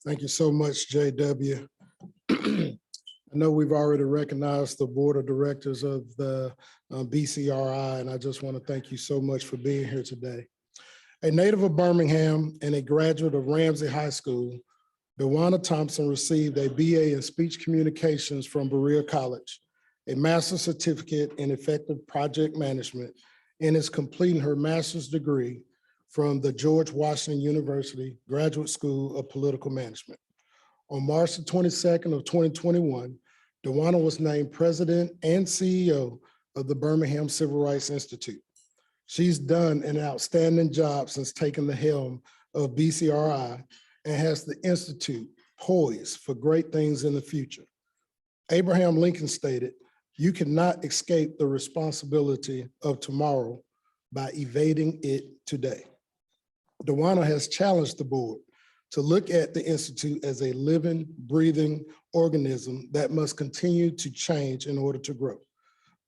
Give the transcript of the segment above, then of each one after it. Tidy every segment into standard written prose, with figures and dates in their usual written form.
Thank you so much, JW. I know we've already recognized the board of directors of the BCRI, and I just want to thank you so much for being here today. A native of Birmingham and a graduate of Ramsey High School, DeJuana Thompson received a BA in Speech Communications from Berea College, a master's certificate in effective project management, and is completing her master's degree from the George Washington University Graduate School of Political Management. On March the 22nd of 2021, DeJuana was named president and CEO of the Birmingham Civil Rights Institute. She's done an outstanding job since taking the helm of BCRI and has the Institute poised for great things in the future. Abraham Lincoln stated, "You cannot escape the responsibility of tomorrow by evading it today." DeJuana has challenged the board to look at the Institute as a living, breathing organism that must continue to change in order to grow.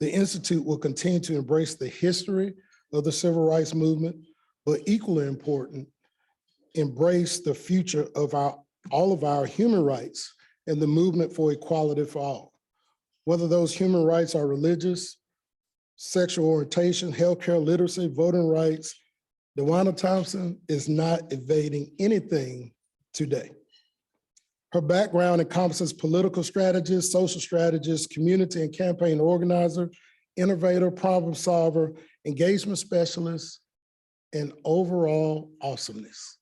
The Institute will continue to embrace the history of the civil rights movement, but equally important, embrace the future of all of our human rights and the movement for equality for all. Whether those human rights are religious, sexual orientation, healthcare, literacy, voting rights, DeJuana Thompson is not evading anything today. Her background encompasses political strategist, social strategist, community and campaign organizer, innovator, problem solver, engagement specialist, and overall awesomeness.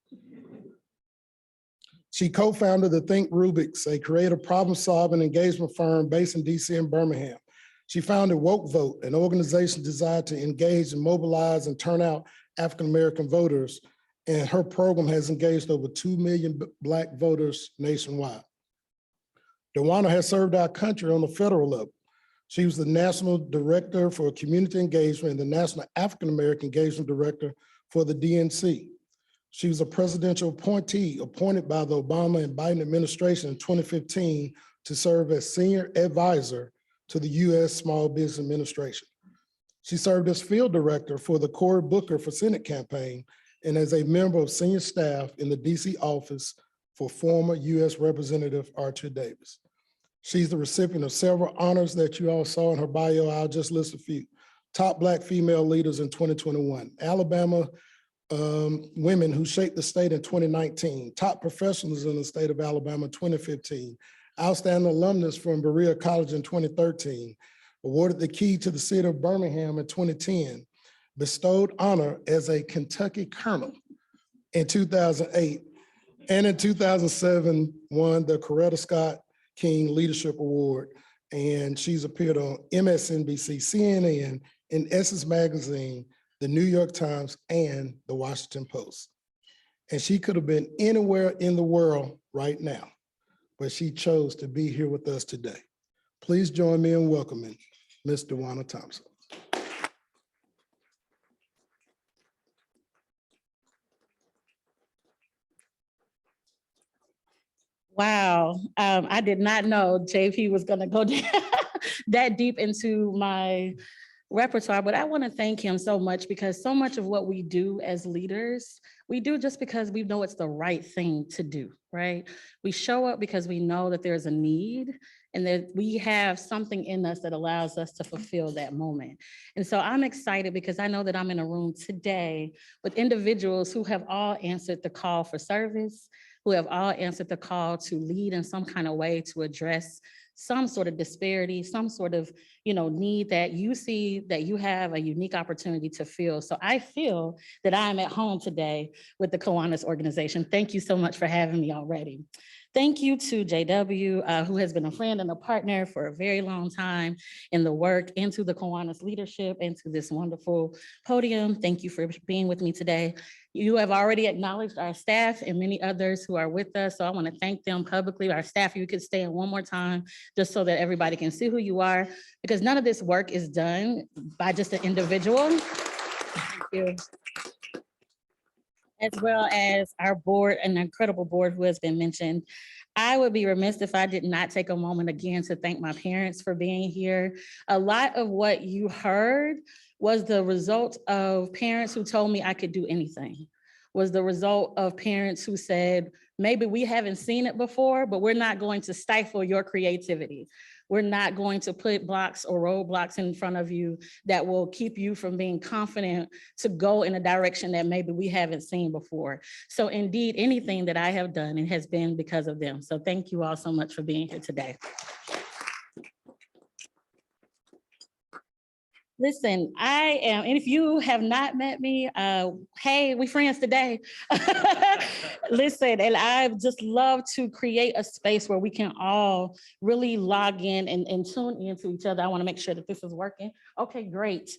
She co-founded the Think Rubik's, a creative problem-solving engagement firm based in DC and Birmingham. She founded Woke Vote, an organization designed to engage and mobilize and turn out African-American voters, and her program has engaged over 2 million Black voters nationwide. DeJuana has served our country on the federal level. She was the National Director for Community Engagement and the National African-American Engagement Director for the DNC. She was a presidential appointee appointed by the Obama and Biden administration in 2015 to serve as senior advisor to the U.S. Small Business Administration. She served as field director for the Cory Booker for Senate campaign and as a member of senior staff in the DC office for former U.S. Representative Archer Davis. She's the recipient of several honors that you all saw in her bio. I'll just list a few. Top Black female leaders in 2021, Alabama women who shaped the state in 2019, top professionals in the state of Alabama 2015, outstanding alumnus from Berea College in 2013, awarded the key to the city of Birmingham in 2010, bestowed honor as a Kentucky colonel in 2008, and in 2007 won the Coretta Scott King Leadership Award. And she's appeared on MSNBC, CNN, in Essence Magazine, the New York Times, and the Washington Post. And she could have been anywhere in the world right now, but she chose to be here with us today. Please join me in welcoming Ms. DeJuana Thompson. Wow, I did not know JP was gonna go that deep into my repertoire, but I want to thank him so much because so much of what we do as leaders, we do just because we know it's the right thing to do, right? We show up because we know that there's a need and that we have something in us that allows us to fulfill that moment. And so I'm excited because I know that I'm in a room today with individuals who have all answered the call for service, who have all answered the call to lead in some kind of way to address some sort of disparity, some sort of need that you see that you have a unique opportunity to fill. So I feel that I'm at home today with the Kiwanis organization. Thank you so much for having me already. Thank you to JW, who has been a friend and a partner for a very long time in the work, into the Kiwanis leadership, and to this wonderful podium. Thank you for being with me today. You have already acknowledged our staff and many others who are with us, so I want to thank them publicly. Our staff, you could stand one more time just so that everybody can see who you are, because none of this work is done by just an individual. Thank you. As well as our board, an incredible board who has been mentioned. I would be remiss if I did not take a moment again to thank my parents for being here. A lot of what you heard was the result of parents who told me I could do anything, was the result of parents who said, Maybe we haven't seen it before, but we're not going to stifle your creativity. We're not going to put blocks or roadblocks in front of you that will keep you from being confident to go in a direction that maybe we haven't seen before. So indeed, anything that I have done, it has been because of them. So thank you all so much for being here today. Listen, I am, and if you have not met me, hey, we friends today. Listen, and I just love to create a space where we can all really log in and tune into each other. I want to make sure that this is working. Okay, great.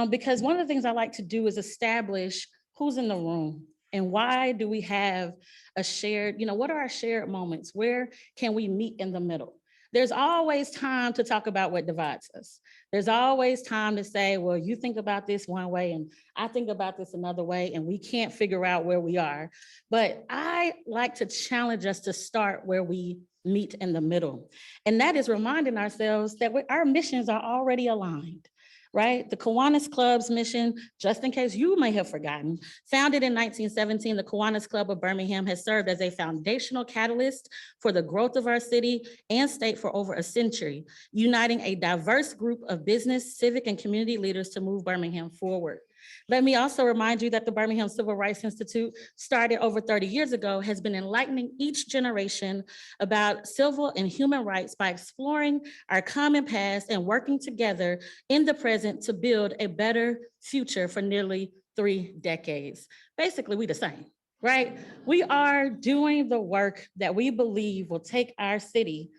Because one of the things I like to do is establish who's in the room and why do we have a shared, what are our shared moments? Where can we meet in the middle? There's always time to talk about what divides us. There's always time to say, well, you think about this one way and I think about this another way, and we can't figure out where we are. But I like to challenge us to start where we meet in the middle. And that is reminding ourselves that our missions are already aligned. Right? The Kiwanis Club's mission, just in case you may have forgotten, founded in 1917, the Kiwanis Club of Birmingham has served as a foundational catalyst for the growth of our city and state for over a century, uniting a diverse group of business, civic, and community leaders to move Birmingham forward. Let me also remind you that the Birmingham Civil Rights Institute, started over 30 years ago, has been enlightening each generation about civil and human rights by exploring our common past and working together in the present to build a better future for nearly 3 decades. Basically, we the same, right? We are doing the work that we believe will take our city,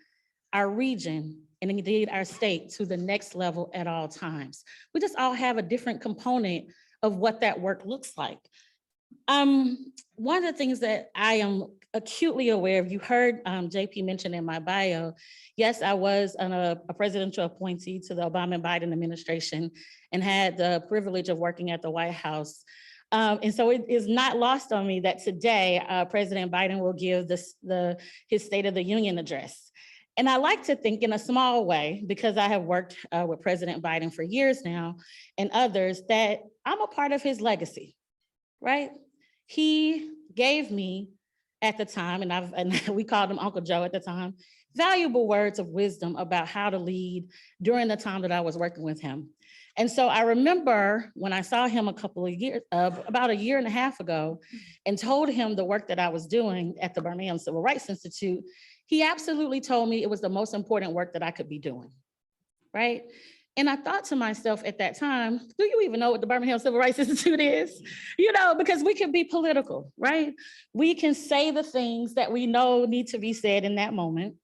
our region, and indeed our state to the next level at all times. We just all have a different component of what that work looks like. One of the things that I am acutely aware of, you heard JP mention in my bio, yes, I was a presidential appointee to the Obama and Biden administration and had the privilege of working at the White House. And so it is not lost on me that today, President Biden will give his State of the Union address. And I like to think in a small way, because I have worked with President Biden for years now and others, that I'm a part of his legacy, right? He gave me at the time, and we called him Uncle Joe at the time, valuable words of wisdom about how to lead during the time that I was working with him. And so I remember when I saw him about a year and a half ago, and told him the work that I was doing at the Birmingham Civil Rights Institute, he absolutely told me it was the most important work that I could be doing, right? And I thought to myself at that time, do you even know what the Birmingham Civil Rights Institute is? Because we can be political, right? We can say the things that we know need to be said in that moment.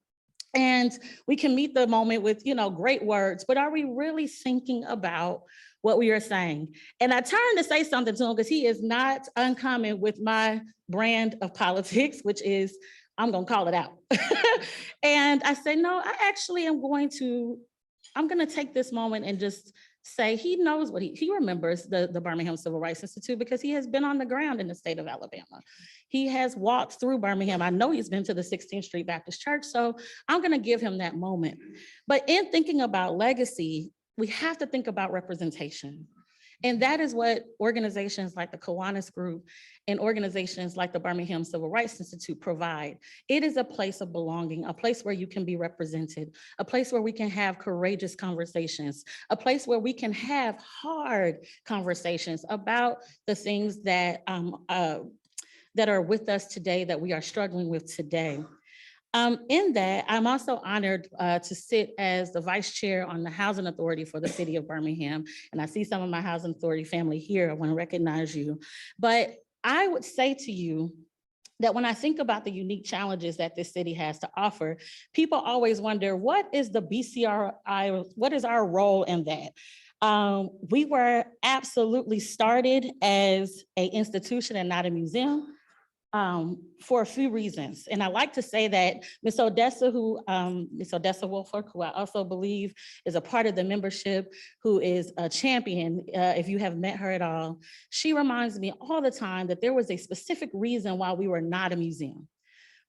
And we can meet the moment with, great words, but are we really thinking about what we are saying? And I turned to say something to him because he is not uncommon with my brand of politics, which is, I'm going to call it out. And I said, no, I actually am going to take this moment and just say he knows what he remembers the Birmingham Civil Rights Institute because he has been on the ground in the state of Alabama. He has walked through Birmingham. I know he's been to the 16th Street Baptist Church, so I'm going to give him that moment. But in thinking about legacy, we have to think about representation. And that is what organizations like the Kiwanis Group and organizations like the Birmingham Civil Rights Institute provide. It is a place of belonging, a place where you can be represented, a place where we can have courageous conversations, a place where we can have hard conversations about the things that are with us today, that we are struggling with today. In that, I'm also honored to sit as the vice chair on the Housing Authority for the city of Birmingham. And I see some of my Housing Authority family here. I want to recognize you. But I would say to you that when I think about the unique challenges that this city has to offer, people always wonder, what is the BCRI, what is our role in that? We were absolutely started as an institution and not a museum. For a few reasons. And I like to say that Ms. Odessa, Ms. Odessa Wolfolk, who I also believe is a part of the membership, who is a champion, if you have met her at all, she reminds me all the time that there was a specific reason why we were not a museum.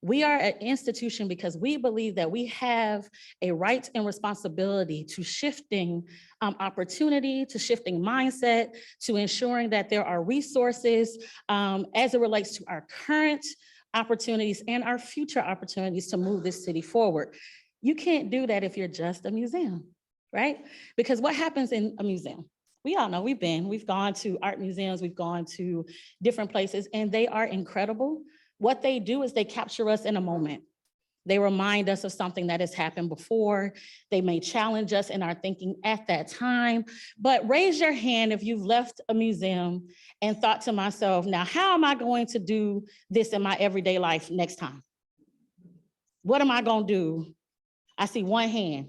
We are an institution because we believe that we have a right and responsibility to shifting opportunity, to shifting mindset, to ensuring that there are resources as it relates to our current opportunities and our future opportunities to move this city forward. You can't do that if you're just a museum, right? Because what happens in a museum? We all know we've gone to art museums, we've gone to different places, and they are incredible. What they do is they capture us in a moment. They remind us of something that has happened before. They may challenge us in our thinking at that time, but raise your hand if you've left a museum and thought to myself, now, how am I going to do this in my everyday life next time? What am I gonna do? I see one hand.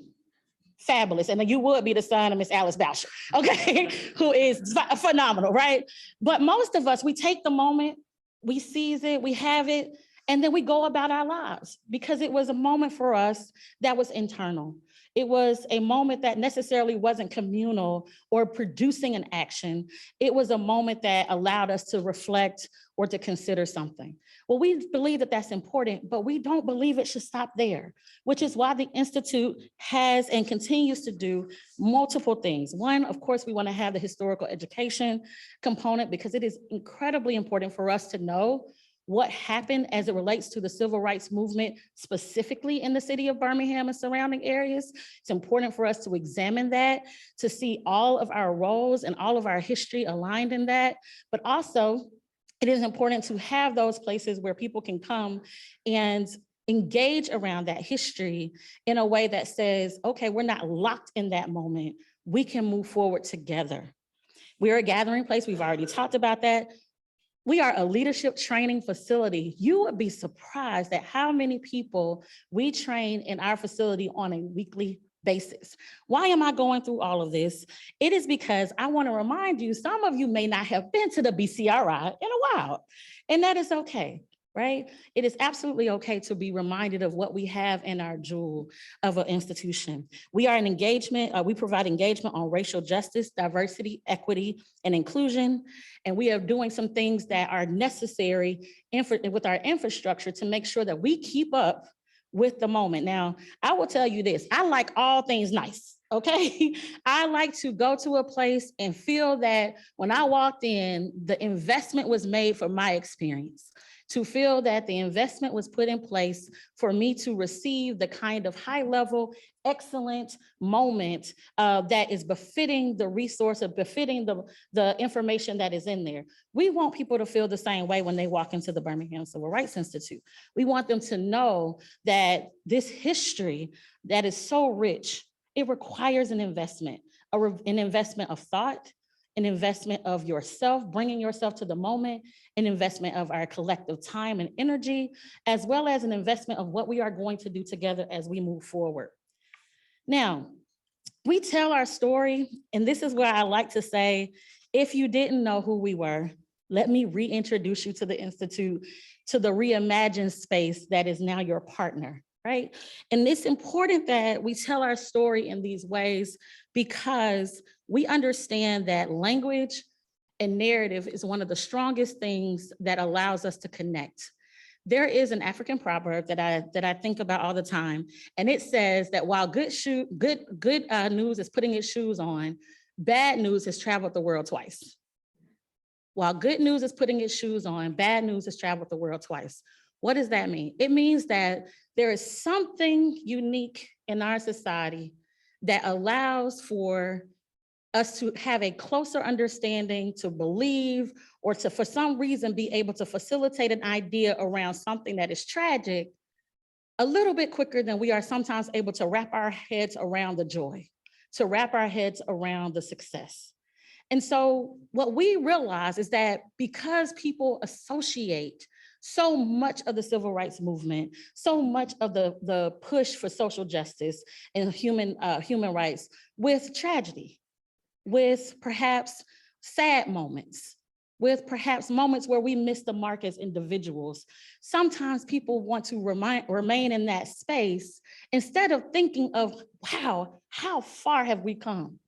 Fabulous. And then you would be the son of Miss Alice Boucher, okay, who is phenomenal, right? But most of us, we take the moment, we seize it, we have it, and then we go about our lives because it was a moment for us that was internal. It was a moment that necessarily wasn't communal or producing an action. It was a moment that allowed us to reflect or to consider something. Well, we believe that that's important, but we don't believe it should stop there, which is why the Institute has and continues to do multiple things. One, of course, we want to have the historical education component because it is incredibly important for us to know what happened as it relates to the civil rights movement, specifically in the city of Birmingham and surrounding areas. It's important for us to examine that, to see all of our roles and all of our history aligned in that, but also it is important to have those places where people can come and engage around that history in a way that says, okay, we're not locked in that moment. We can move forward together. We're a gathering place. We've already talked about that. We are a leadership training facility. You would be surprised at how many people we train in our facility on a weekly basis. Why am I going through all of this? It is because I want to remind you, some of you may not have been to the BCRI in a while, and that is okay, right? It is absolutely okay to be reminded of what we have in our jewel of an institution. We are an engagement, we provide engagement on racial justice, diversity, equity, and inclusion. And we are doing some things that are necessary with our infrastructure to make sure that we keep up with the moment. Now, I will tell you this, I like all things nice, okay? I like to go to a place and feel that when I walked in, the investment was made for my experience, to feel that the investment was put in place for me to receive the kind of high level, excellent moment that is befitting the resource, or befitting the information that is in there. We want people to feel the same way when they walk into the Birmingham Civil Rights Institute. We want them to know that this history that is so rich, it requires an investment of thought, an investment of yourself, bringing yourself to the moment, an investment of our collective time and energy, as well as an investment of what we are going to do together as we move forward. Now, we tell our story, and this is where I like to say, if you didn't know who we were, let me reintroduce you to the Institute, to the reimagined space that is now your partner, right? And it's important that we tell our story in these ways because we understand that language and narrative is one of the strongest things that allows us to connect. There is an African proverb that I think about all the time, and it says that while good news is putting its shoes on, bad news has traveled the world twice. While good news is putting its shoes on, bad news has traveled the world twice. What does that mean? It means that there is something unique in our society that allows for us to have a closer understanding, to believe, or to, for some reason, be able to facilitate an idea around something that is tragic a little bit quicker than we are sometimes able to wrap our heads around the joy, to wrap our heads around the success. And so what we realize is that because people associate so much of the civil rights movement, so much of the push for social justice and human rights with tragedy, with perhaps sad moments, with perhaps moments where we miss the mark as individuals. Sometimes people want to remain in that space instead of thinking of, wow, how far have we come?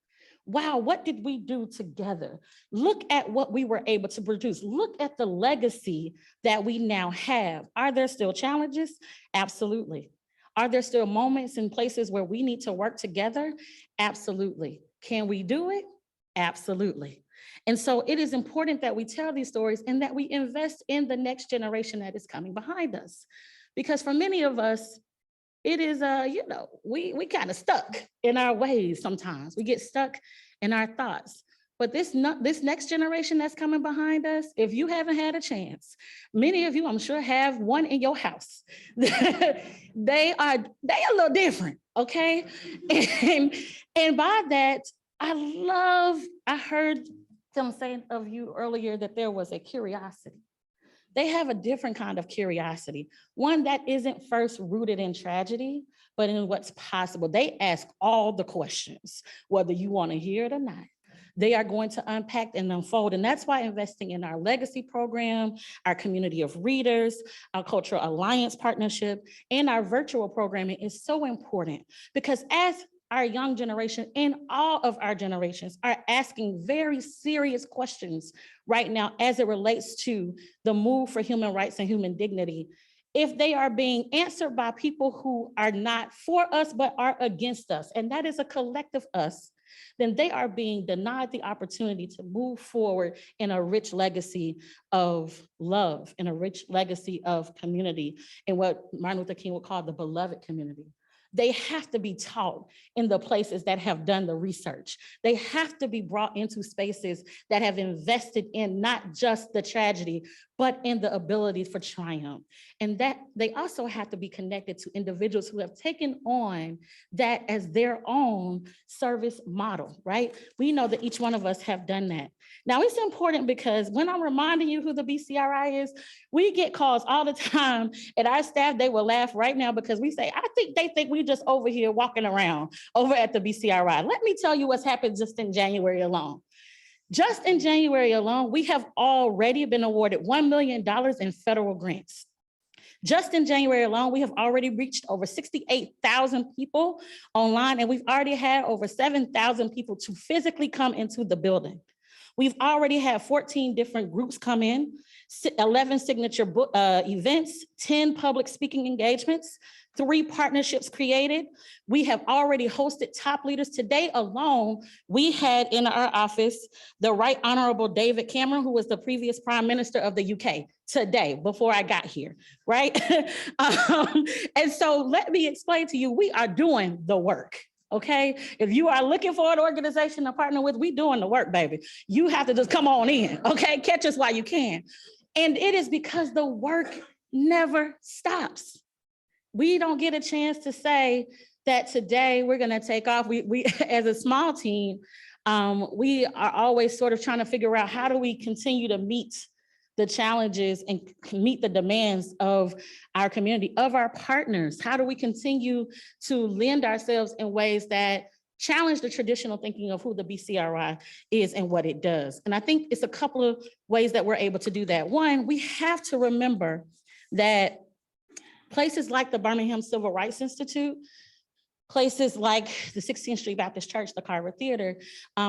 Wow, what did we do together? Look at what we were able to produce. Look at the legacy that we now have. Are there still challenges? Absolutely. Are there still moments and places where we need to work together? Absolutely. Can we do it? Absolutely. And so it is important that we tell these stories and that we invest in the next generation that is coming behind us. Because for many of us, it is, we kind of stuck in our ways sometimes. We get stuck in our thoughts. But this next generation that's coming behind us, if you haven't had a chance, many of you, I'm sure, have one in your house. they are a little different, okay? And by that, I heard them saying of you earlier that there was a curiosity. They have a different kind of curiosity, one that isn't first rooted in tragedy, but in what's possible. They ask all the questions, whether you want to hear it or not. They are going to unpack and unfold. And that's why investing in our legacy program, our community of readers, our cultural alliance partnership, and our virtual programming is so important. Because as our young generation and all of our generations are asking very serious questions right now as it relates to the move for human rights and human dignity, if they are being answered by people who are not for us but are against us, and that is a collective us, then they are being denied the opportunity to move forward in a rich legacy of love, in a rich legacy of community, in what Martin Luther King would call the beloved community. They have to be taught in the places that have done the research. They have to be brought into spaces that have invested in not just the tragedy, but in the ability for triumph. And that they also have to be connected to individuals who have taken on that as their own service model, right? We know that each one of us have done that. Now it's important because when I'm reminding you who the BCRI is, we get calls all the time and our staff, they will laugh right now because we say, I think they think we just over here walking around over at the BCRI. Let me tell you what's happened just in January alone. Just in January alone, we have already been awarded $1 million in federal grants. Just in January alone, we have already reached over 68,000 people online, and we've already had over 7,000 people to physically come into the building. We've already had 14 different groups come in, 11 signature events, 10 public speaking engagements, 3 partnerships created. We have already hosted top leaders. Today alone, we had in our office the Right Honorable David Cameron, who was the previous Prime Minister of the UK, today, before I got here, right? And so let me explain to you, we are doing the work. Okay, if you are looking for an organization to partner with, we doing the work, baby. You have to just come on in, okay? Catch us while you can. And it is because the work never stops. We don't get a chance to say that today we're gonna take off. We as a small team, we are always sort of trying to figure out how do we continue to meet the challenges and meet the demands of our community, of our partners. How do we continue to lend ourselves in ways that challenge the traditional thinking of who the BCRI is and what it does? And I think it's a couple of ways that we're able to do that. One, we have to remember that places like the Birmingham Civil Rights Institute, places like the 16th Street Baptist Church, the Carver Theater,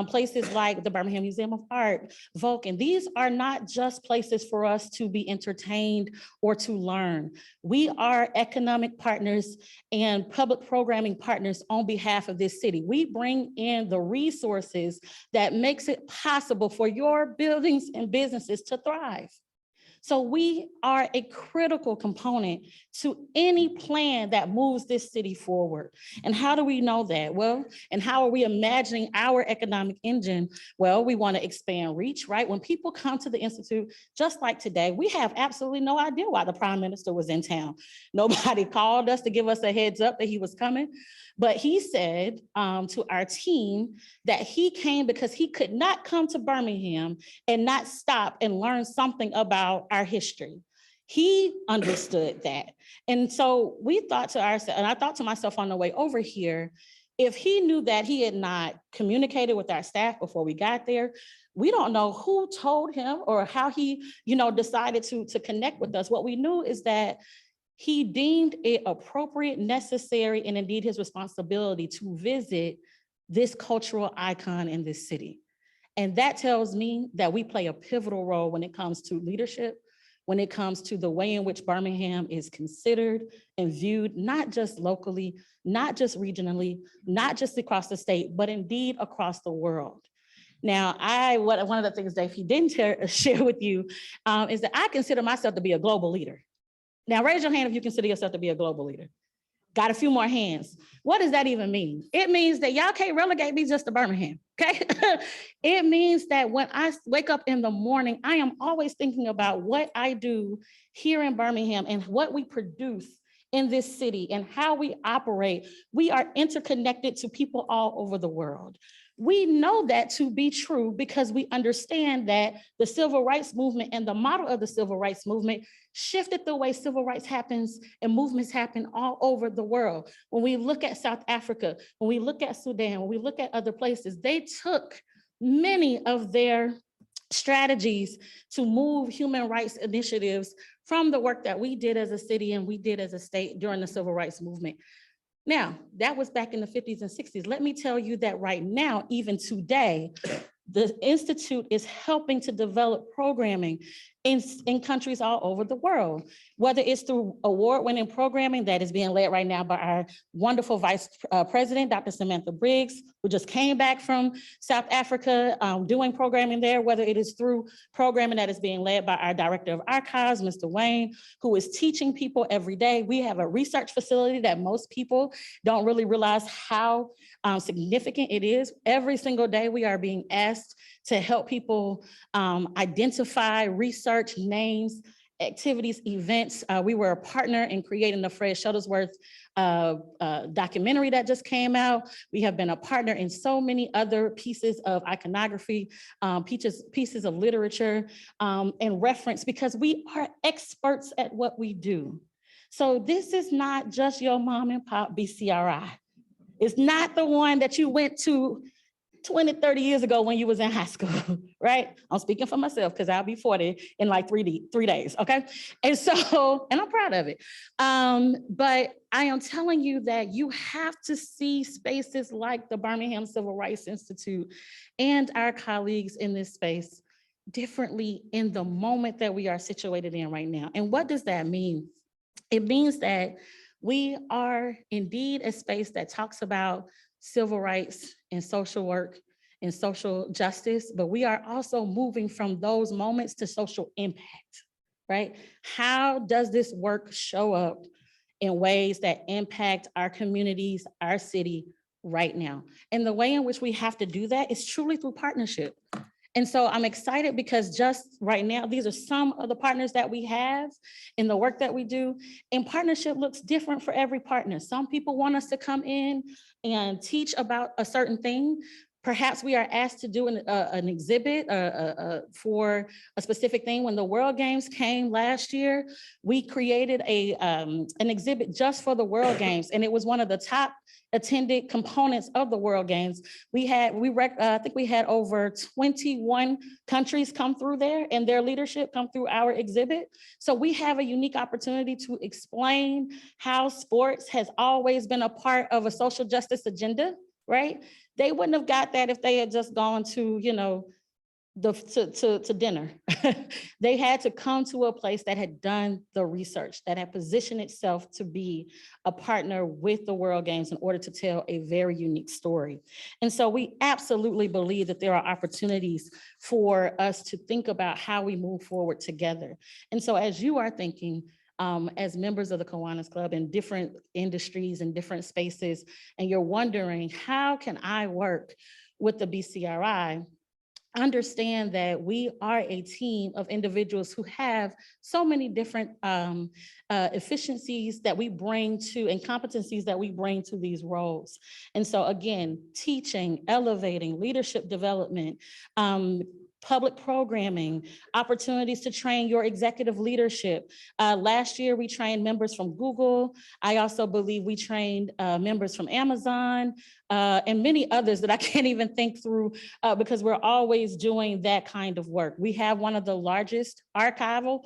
places like the Birmingham Museum of Art, Vulcan, these are not just places for us to be entertained or to learn. We are economic partners and public programming partners on behalf of this city. We bring in the resources that makes it possible for your buildings and businesses to thrive. So we are a critical component to any plan that moves this city forward. And how do we know that? Well, and how are we imagining our economic engine? Well, we want to expand reach, right? When people come to the Institute, just like today, we have absolutely no idea why the Prime Minister was in town. Nobody called us to give us a heads up that he was coming. But he said to our team that he came because he could not come to Birmingham and not stop and learn something about our history. He understood that. And so we thought to ourselves, and I thought to myself on the way over here, if he knew that he had not communicated with our staff before we got there, we don't know who told him or how he, decided to connect with us. What we knew is that he deemed it appropriate, necessary, and indeed his responsibility to visit this cultural icon in this city. And that tells me that we play a pivotal role when it comes to leadership, when it comes to the way in which Birmingham is considered and viewed, not just locally, not just regionally, not just across the state, but indeed across the world. Now, one of the things that he didn't share with you is that I consider myself to be a global leader. Now, raise your hand if you consider yourself to be a global leader. Got a few more hands. What does that even mean? It means that y'all can't relegate me just to Birmingham, okay? It means that when I wake up in the morning, I am always thinking about what I do here in Birmingham and what we produce in this city and how we operate. We are interconnected to people all over the world. We know that to be true because we understand that the civil rights movement and the model of the civil rights movement shifted the way civil rights happens and movements happen all over the world. When we look at South Africa, when we look at Sudan, when we look at other places, they took many of their strategies to move human rights initiatives from the work that we did as a city and we did as a state during the civil rights movement. Now, that was back in the 50s and 60s. Let me tell you that right now, even today, the Institute is helping to develop programming in countries all over the world, whether it's through award-winning programming that is being led right now by our wonderful Vice President, Dr. Samantha Briggs, who just came back from South Africa doing programming there, whether it is through programming that is being led by our Director of Archives, Mr. Wayne, who is teaching people every day. We have a research facility that most people don't really realize how significant it is. Every single day we are being asked to help people identify, research names, activities, events. We were a partner in creating the Fred Shuttlesworth documentary that just came out. We have been a partner in so many other pieces of iconography, pieces of literature, and reference, because we are experts at what we do. So this is not just your mom and pop BCRI. It's not the one that you went to 20, 30 years ago when you was in high school, right? I'm speaking for myself because I'll be 40 in like 3 days, okay? And so, and I'm proud of it. But I am telling you that you have to see spaces like the Birmingham Civil Rights Institute and our colleagues in this space differently in the moment that we are situated in right now. And what does that mean? It means that we are indeed a space that talks about civil rights and social work and social justice, but we are also moving from those moments to social impact, right? How does this work show up in ways that impact our communities, our city right now? And the way in which we have to do that is truly through partnership. And so I'm excited because just right now, these are some of the partners that we have in the work that we do. And partnership looks different for every partner. Some people want us to come in and teach about a certain thing. Perhaps we are asked to do an exhibit for a specific thing. When the World Games came last year, we created an exhibit just for the World Games. And it was one of the top attended components of the World Games. I think we had over 21 countries come through there and their leadership come through our exhibit. So we have a unique opportunity to explain how sports has always been a part of a social justice agenda, right? They wouldn't have got that if they had just gone to, to dinner. They had to come to a place that had done the research, that had positioned itself to be a partner with the World Games in order to tell a very unique story. And so we absolutely believe that there are opportunities for us to think about how we move forward together. And so as you are thinking, as members of the Kiwanis Club in different industries and different spaces, and you're wondering, how can I work with the BCRI? Understand that we are a team of individuals who have so many different efficiencies that we bring to and competencies that we bring to these roles. And so again, teaching, elevating, leadership development, public programming, opportunities to train your executive leadership. Last year, we trained members from Google. I also believe we trained members from Amazon and many others that I can't even think through because we're always doing that kind of work. We have one of the largest archive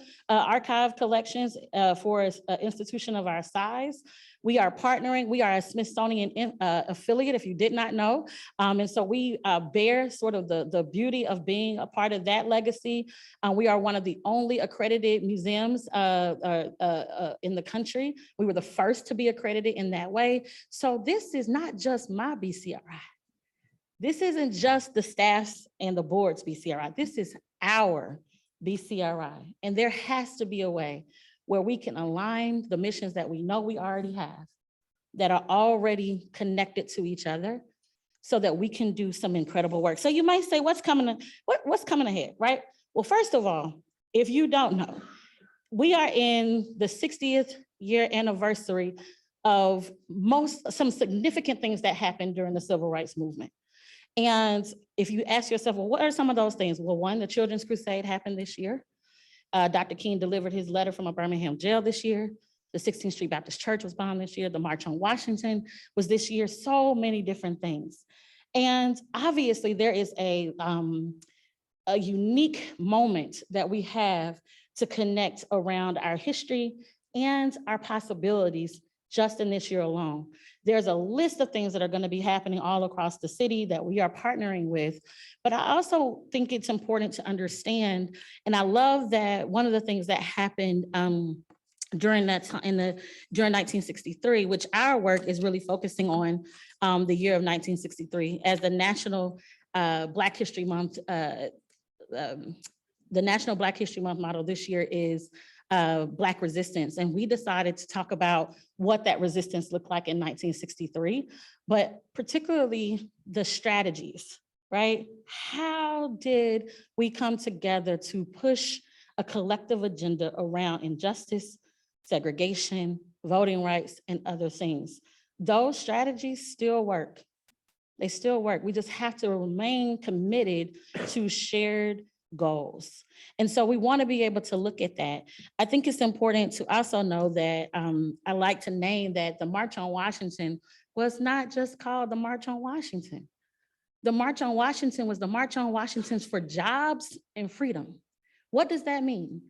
collections for an institution of our size. We are partnering, we are a Smithsonian affiliate, if you did not know. And so we bear sort of the beauty of being a part of that legacy. We are one of the only accredited museums in the country. We were the first to be accredited in that way. So this is not just my BCRI. This isn't just the staff's and the board's BCRI. This is our BCRI. And there has to be a way where we can align the missions that we know we already have, that are already connected to each other, so that we can do some incredible work. So you might say, what's coming ahead, right? Well, first of all, if you don't know, we are in the 60th year anniversary of some significant things that happened during the civil rights movement. And if you ask yourself, well, what are some of those things? Well, one, the Children's Crusade happened this year. Dr. King delivered his letter from a Birmingham jail this year. The 16th Street Baptist Church was bombed this year. The March on Washington was this year. So many different things. And obviously there is a unique moment that we have to connect around our history and our possibilities just in this year alone. There's a list of things that are going to be happening all across the city that we are partnering with. But I also think it's important to understand, and I love that one of the things that happened during that time during 1963, which our work is really focusing on the year of 1963 as the National Black History Month. The National Black History Month motto this year is Black resistance. And we decided to talk about what that resistance looked like in 1963, but particularly the strategies, right? How did we come together to push a collective agenda around injustice, segregation, voting rights, and other things? Those strategies still work. They still work. We just have to remain committed to shared goals. And so we want to be able to look at that. I think it's important to also know that I like to name that the March on Washington was not just called the March on Washington. The March on Washington was the March on Washington's for jobs and freedom. What does that mean?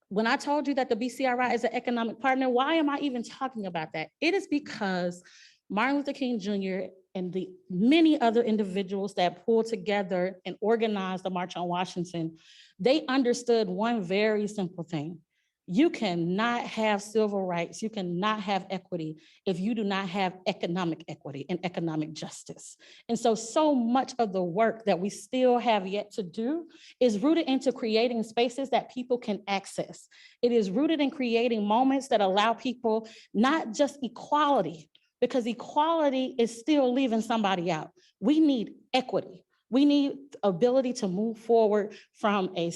When I told you that the BCRI is an economic partner, why am I even talking about that? It is because Martin Luther King Jr. and the many other individuals that pulled together and organized the March on Washington, they understood one very simple thing. You cannot have civil rights, you cannot have equity if you do not have economic equity and economic justice. And so much of the work that we still have yet to do is rooted into creating spaces that people can access. It is rooted in creating moments that allow people not just equality, because equality is still leaving somebody out. We need equity. We need ability to move forward from the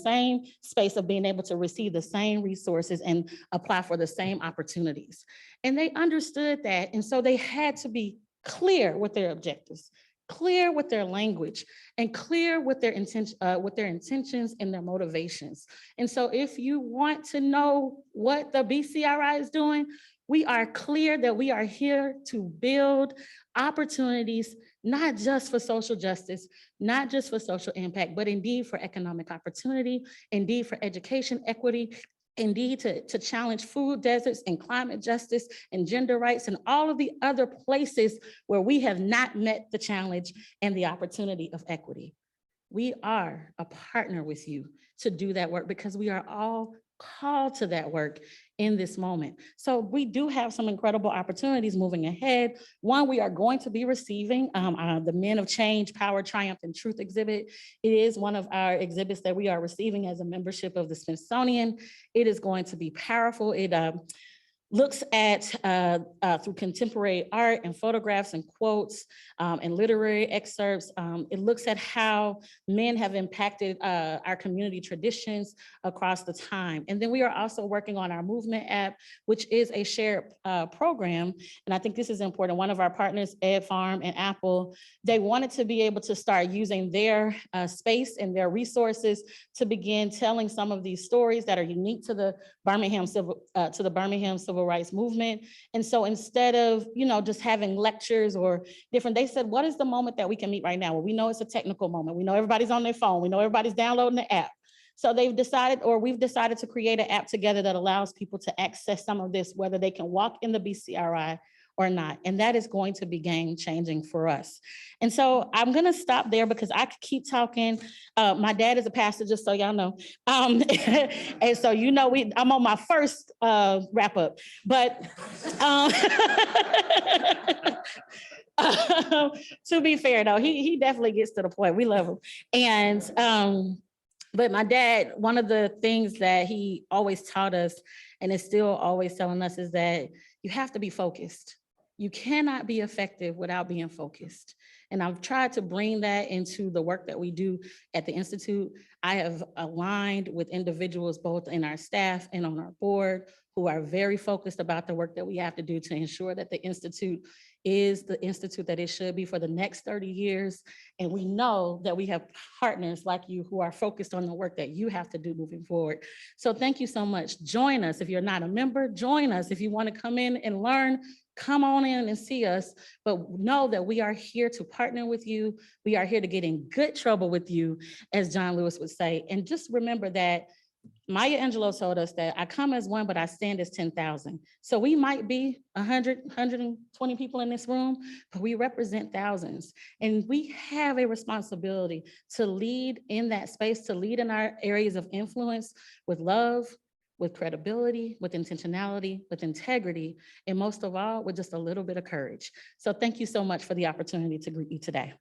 same space of being able to receive the same resources and apply for the same opportunities. And they understood that. And so they had to be clear with their objectives, clear with their language, and clear with their intentions and their motivations. And so if you want to know what the BCRI is doing, we are clear that we are here to build opportunities, not just for social justice, not just for social impact, but indeed for economic opportunity, indeed for education equity, indeed to challenge food deserts and climate justice and gender rights and all of the other places where we have not met the challenge and the opportunity of equity. We are a partner with you to do that work because we are all called to that work in this moment. So we do have some incredible opportunities moving ahead. One, we are going to be receiving the Men of Change, Power, Triumph, and Truth exhibit. It is one of our exhibits that we are receiving as a membership of the Smithsonian. It is going to be powerful. It looks at, through contemporary art and photographs and quotes and literary excerpts, it looks at how men have impacted our community traditions across the time. And then we are also working on our movement app, which is a shared program. And I think this is important. One of our partners, Ed Farm and Apple, they wanted to be able to start using their space and their resources to begin telling some of these stories that are unique to the Birmingham Civil Rights Movement. And so instead of, just having lectures or different, they said, what is the moment that we can meet right now? Well, we know it's a technical moment. We know everybody's on their phone. We know everybody's downloading the app. So we've decided to create an app together that allows people to access some of this, whether they can walk in the BCRI or not. And that is going to be game changing for us. And so I'm gonna stop there because I could keep talking. My dad is a pastor, just so y'all know. And so, I'm on my first wrap up, but To be fair though, he definitely gets to the point. We love him. And but my dad, one of the things that he always taught us and is still always telling us is that you have to be focused. You cannot be effective without being focused. And I've tried to bring that into the work that we do at the Institute. I have aligned with individuals both in our staff and on our board who are very focused about the work that we have to do to ensure that the Institute is the institute that it should be for the next 30 years. And we know that we have partners like you who are focused on the work that you have to do moving forward. So thank you so much. Join us. If you're not a member, join us. If you want to come in and learn, come on in and see us, but know that we are here to partner with you. We are here to get in good trouble with you, as John Lewis would say. And just remember that Maya Angelou told us that I come as one, but I stand as 10,000. So we might be 100, 120 people in this room, but we represent thousands. And we have a responsibility to lead in that space, to lead in our areas of influence with love, with credibility, with intentionality, with integrity, and most of all, with just a little bit of courage. So thank you so much for the opportunity to greet you today.